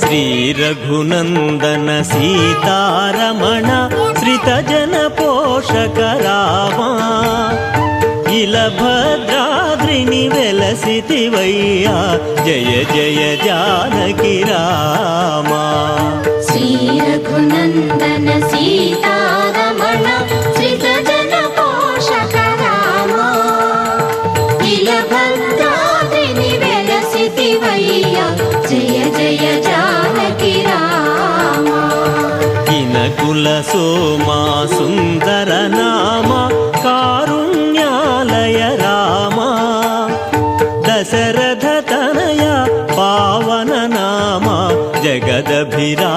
శ్రీ రఘునందన సీతారమణ శ్రితజన పోషక రామా ఇల భద్రాద్రిని వెలసితివయ్యా జయ జయ జానకి రామా శ్రీ రఘునందన సీతారమణ శ్రితజన పోషక రామా ఇల భద్రాద్రిని వెలసితివయ్యా జయ జయ జానకి రామా కినకుల సోమా సుందర నామా కారుణ్యాలయ రామా దశరథ తనయ పావన నామా జగదభిరా